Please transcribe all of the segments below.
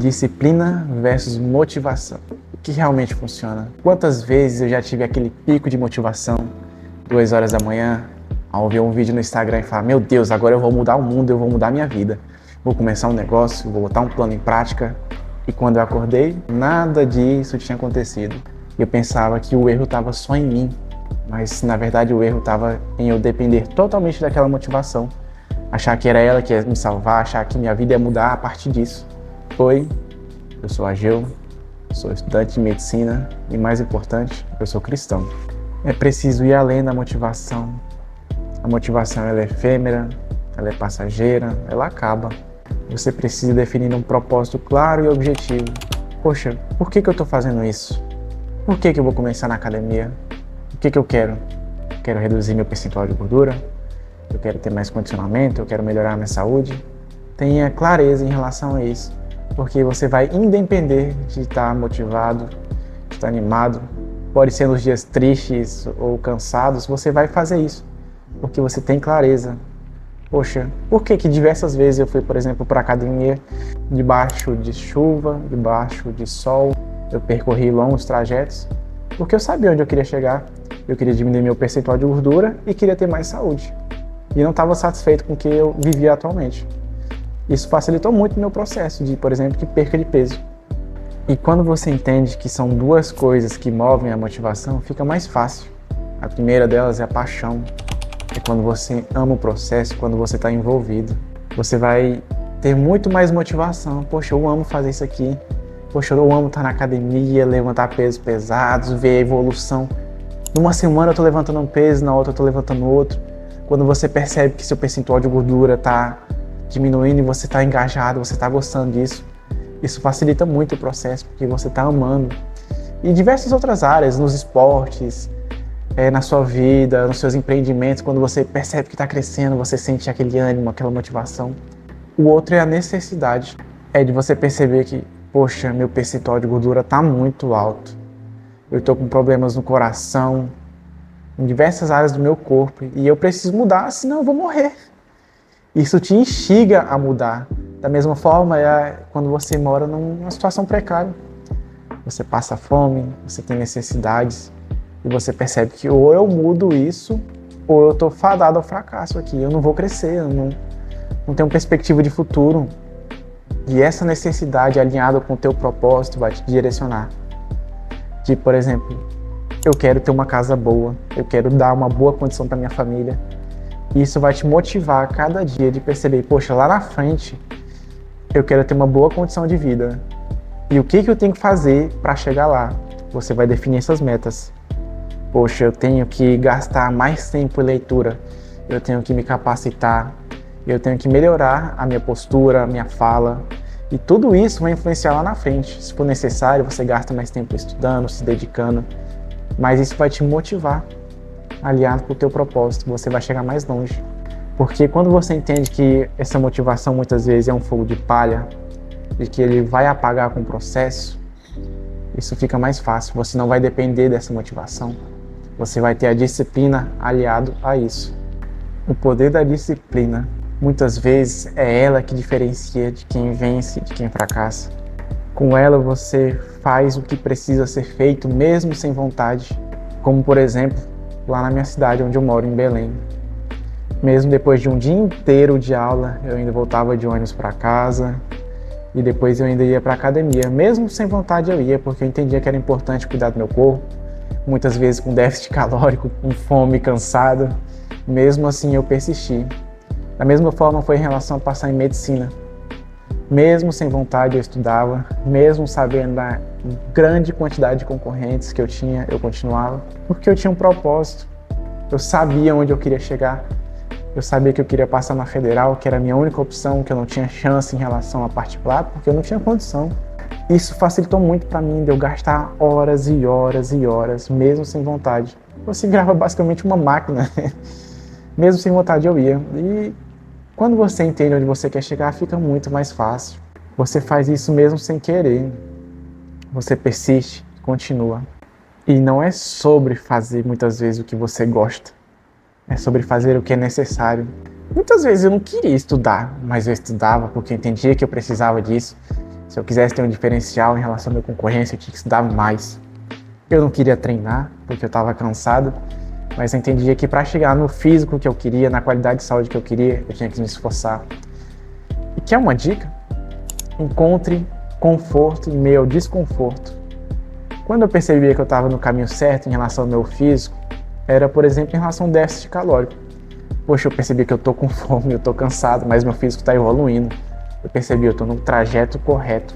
Disciplina versus motivação. O que realmente funciona? Quantas vezes eu já tive aquele pico de motivação, 2 horas da manhã, ao ver um vídeo no Instagram e falar: meu Deus, agora eu vou mudar o mundo, eu vou mudar a minha vida. Vou começar um negócio, vou botar um plano em prática. E quando eu acordei, nada disso tinha acontecido. Eu pensava que o erro estava só em mim, mas na verdade o erro estava em eu depender totalmente daquela motivação. Achar que era ela que ia me salvar, achar que minha vida ia mudar a partir disso. Eu sou Ageu, sou estudante de medicina e, mais importante, eu sou cristão. É preciso ir além da motivação. A motivação ela é efêmera, ela é passageira, ela acaba. Você precisa definir um propósito claro e objetivo. Poxa, por que eu estou fazendo isso? Por que eu vou começar na academia? O que eu quero? Quero reduzir meu percentual de gordura? Eu quero ter mais condicionamento? Eu quero melhorar a minha saúde? Tenha clareza em relação a isso, porque você vai independer de estar motivado, de estar animado. Pode ser nos dias tristes ou cansados, você vai fazer isso, porque você tem clareza. Poxa, por que diversas vezes eu fui, por exemplo, para a academia debaixo de chuva, debaixo de sol, eu percorri longos trajetos, porque eu sabia onde eu queria chegar. Eu queria diminuir meu percentual de gordura e queria ter mais saúde. E não estava satisfeito com o que eu vivia atualmente. Isso facilitou muito o meu processo de, por exemplo, de perca de peso. E quando você entende que são duas coisas que movem a motivação, fica mais fácil. A primeira delas é a paixão. É quando você ama o processo, quando você está envolvido. Você vai ter muito mais motivação. Poxa, eu amo fazer isso aqui. Poxa, eu amo estar na academia, levantar pesos pesados, ver a evolução. Numa semana eu estou levantando um peso, na outra eu estou levantando outro. Quando você percebe que seu percentual de gordura está diminuindo e você está engajado, você está gostando disso, isso facilita muito o processo, porque você está amando. E diversas outras áreas, nos esportes, na sua vida, nos seus empreendimentos, quando você percebe que está crescendo, você sente aquele ânimo, aquela motivação. O outro é a necessidade, é de você perceber que, poxa, meu percentual de gordura está muito alto. Eu estou com problemas no coração, em diversas áreas do meu corpo, e eu preciso mudar, senão eu vou morrer. Isso te instiga a mudar. Da mesma forma, quando você mora numa situação precária. Você passa fome, você tem necessidades, e você percebe que ou eu mudo isso, ou eu estou fadado ao fracasso aqui. Eu não vou crescer, eu não tenho perspectiva de futuro. E essa necessidade alinhada com o teu propósito vai te direcionar. Tipo, por exemplo, eu quero ter uma casa boa, eu quero dar uma boa condição para minha família. E isso vai te motivar a cada dia de perceber, poxa, lá na frente eu quero ter uma boa condição de vida. E o que eu tenho que fazer para chegar lá? Você vai definir essas metas. Poxa, eu tenho que gastar mais tempo em leitura, eu tenho que me capacitar, eu tenho que melhorar a minha postura, a minha fala. E tudo isso vai influenciar lá na frente. Se for necessário, você gasta mais tempo estudando, se dedicando. Mas isso vai te motivar, aliado com o teu propósito, você vai chegar mais longe. Porque quando você entende que essa motivação muitas vezes é um fogo de palha, e que ele vai apagar com o processo, isso fica mais fácil. Você não vai depender dessa motivação. Você vai ter a disciplina aliado a isso. O poder da disciplina, muitas vezes, é ela que diferencia de quem vence e de quem fracassa. Com ela você faz o que precisa ser feito, mesmo sem vontade. Como, por exemplo, lá na minha cidade, onde eu moro, em Belém. Mesmo depois de um dia inteiro de aula, eu ainda voltava de ônibus para casa e depois eu ainda ia para a academia. Mesmo sem vontade eu ia, porque eu entendia que era importante cuidar do meu corpo, muitas vezes com déficit calórico, com fome, cansado. Mesmo assim eu persisti. Da mesma forma foi em relação a passar em medicina. Mesmo sem vontade eu estudava, mesmo sabendo da grande quantidade de concorrentes que eu tinha, eu continuava, porque eu tinha um propósito. Eu sabia onde eu queria chegar. Eu sabia que eu queria passar na federal, que era a minha única opção, que eu não tinha chance em relação à particular, porque eu não tinha condição. Isso facilitou muito para mim, de eu gastar horas e horas e horas, mesmo sem vontade. Você grava basicamente uma máquina, mesmo sem vontade eu ia. E quando você entende onde você quer chegar, fica muito mais fácil. Você faz isso mesmo sem querer. Você persiste, continua. E não é sobre fazer muitas vezes o que você gosta. É sobre fazer o que é necessário. Muitas vezes eu não queria estudar, mas eu estudava porque eu entendia que eu precisava disso. Se eu quisesse ter um diferencial em relação à minha concorrência, eu tinha que estudar mais. Eu não queria treinar, porque eu estava cansado, mas eu entendia que para chegar no físico que eu queria, na qualidade de saúde que eu queria, eu tinha que me esforçar. E quer uma dica? Encontre conforto em meio ao desconforto. Quando eu percebia que eu estava no caminho certo em relação ao meu físico, era, por exemplo, em relação ao déficit calórico. Poxa, eu percebi que eu estou com fome, eu estou cansado, mas meu físico está evoluindo. Eu percebi, eu estou no trajeto correto.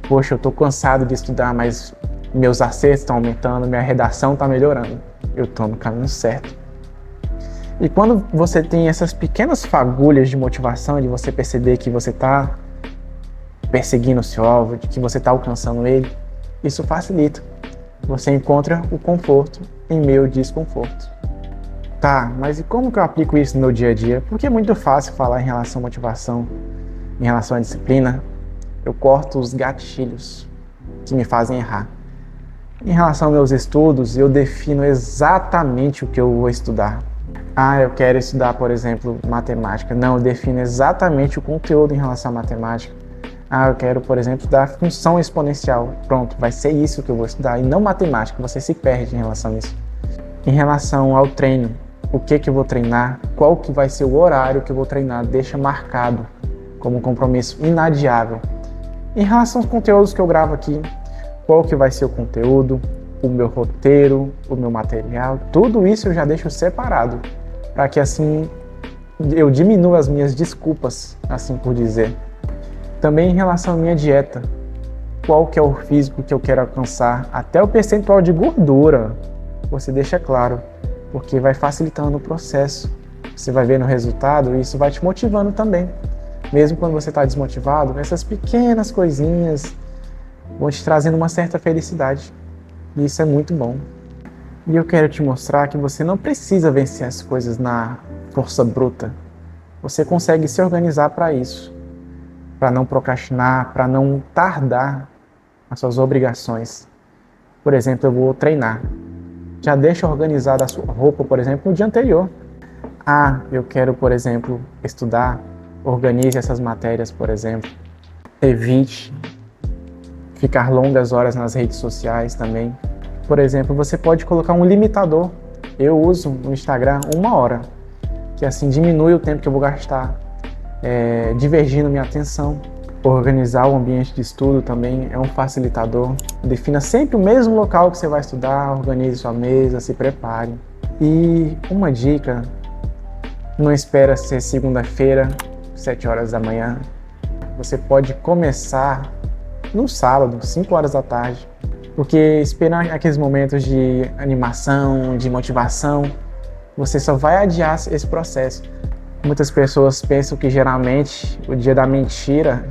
Poxa, eu estou cansado de estudar, mas meus acertos estão aumentando, minha redação está melhorando. Eu estou no caminho certo. E quando você tem essas pequenas fagulhas de motivação, de você perceber que você está perseguindo o seu alvo, de que você está alcançando ele, isso facilita. Você encontra o conforto em meio ao desconforto. Tá, mas e como que eu aplico isso no meu dia a dia? Porque é muito fácil falar em relação à motivação, em relação à disciplina. Eu corto os gatilhos que me fazem errar. Em relação aos meus estudos, eu defino exatamente o que eu vou estudar. Ah, eu quero estudar, por exemplo, matemática. Não, eu defino exatamente o conteúdo em relação à matemática. Ah, eu quero, por exemplo, estudar função exponencial. Pronto, vai ser isso que eu vou estudar e não matemática. Você se perde em relação a isso. Em relação ao treino, o que eu vou treinar, qual que vai ser o horário que eu vou treinar, deixa marcado como um compromisso inadiável. Em relação aos conteúdos que eu gravo aqui, qual que vai ser o conteúdo, o meu roteiro, o meu material, tudo isso eu já deixo separado, para que assim eu diminua as minhas desculpas, assim por dizer. Também em relação à minha dieta, qual que é o físico que eu quero alcançar, até o percentual de gordura, você deixa claro, porque vai facilitando o processo. Você vai vendo o resultado e isso vai te motivando também. Mesmo quando você está desmotivado, essas pequenas coisinhas vão te trazendo uma certa felicidade. E isso é muito bom. E eu quero te mostrar que você não precisa vencer as coisas na força bruta. Você consegue se organizar para isso. Para não procrastinar, para não tardar as suas obrigações. Por exemplo, eu vou treinar. Já deixa organizada a sua roupa, por exemplo, no dia anterior. Ah, eu quero, por exemplo, estudar. Organize essas matérias, por exemplo. Evite ficar longas horas nas redes sociais também. Por exemplo, você pode colocar um limitador. Eu uso no Instagram 1 hora, que assim diminui o tempo que eu vou gastar divergindo minha atenção. Organizar o ambiente de estudo também é um facilitador. Defina sempre o mesmo local que você vai estudar, organize sua mesa, se prepare. E uma dica, não espera ser segunda-feira, 7 horas da manhã. Você pode começar no sábado, 5 horas da tarde. Porque esperar aqueles momentos de animação, de motivação, você só vai adiar esse processo. Muitas pessoas pensam que geralmente o dia da mentira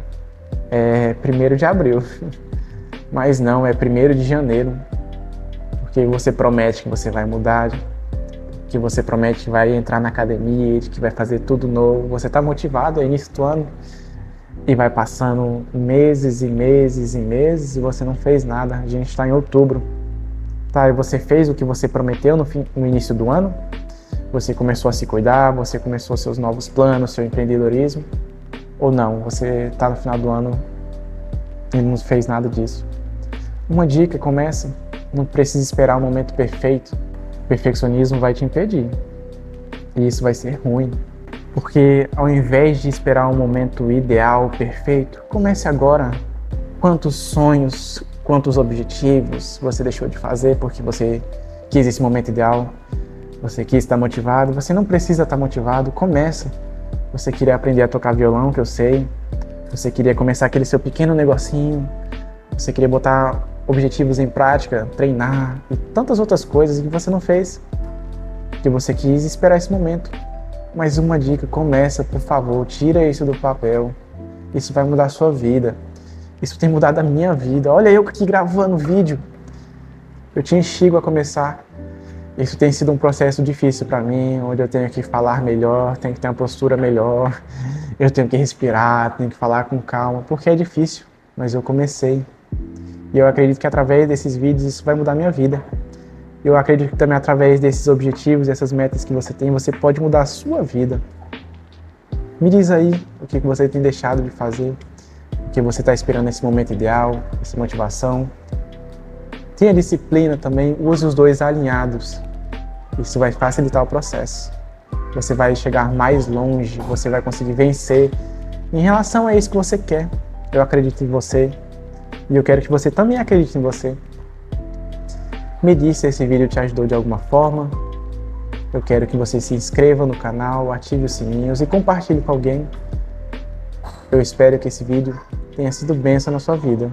é 1º de abril, mas não, é 1º de janeiro, porque você promete que você vai mudar, que você promete que vai entrar na academia, que vai fazer tudo novo, você está motivado no início do ano e vai passando meses e meses e meses e você não fez nada. A gente está em outubro, tá? E você fez o que você prometeu no início do ano? Você começou a se cuidar, você começou seus novos planos, seu empreendedorismo? Ou não, você está no final do ano e não fez nada disso? Uma dica, começa. Não precisa esperar o momento perfeito. O perfeccionismo vai te impedir. E isso vai ser ruim. Porque ao invés de esperar um momento ideal, perfeito, comece agora. Quantos sonhos, quantos objetivos você deixou de fazer porque você quis esse momento ideal? Você quis estar motivado? Você não precisa estar motivado, começa. Você queria aprender a tocar violão, que eu sei. Você queria começar aquele seu pequeno negocinho. Você queria botar objetivos em prática, treinar e tantas outras coisas que você não fez. Que você quis esperar esse momento. Mas uma dica, começa, por favor, tira isso do papel. Isso vai mudar a sua vida. Isso tem mudado a minha vida. Olha eu aqui gravando vídeo. Eu te instigo a começar. Isso tem sido um processo difícil para mim, onde eu tenho que falar melhor, tenho que ter uma postura melhor, eu tenho que respirar, tenho que falar com calma, porque é difícil, mas eu comecei. E eu acredito que através desses vídeos isso vai mudar a minha vida. Eu acredito que também através desses objetivos, dessas metas que você tem, você pode mudar a sua vida. Me diz aí o que você tem deixado de fazer, o porque você está esperando esse momento ideal, essa motivação. Tenha disciplina também, use os dois alinhados. Isso vai facilitar o processo. Você vai chegar mais longe, você vai conseguir vencer em relação a isso que você quer. Eu acredito em você e eu quero que você também acredite em você. Me diz se esse vídeo te ajudou de alguma forma. Eu quero que você se inscreva no canal, ative os sininhos e compartilhe com alguém. Eu espero que esse vídeo tenha sido bênção na sua vida.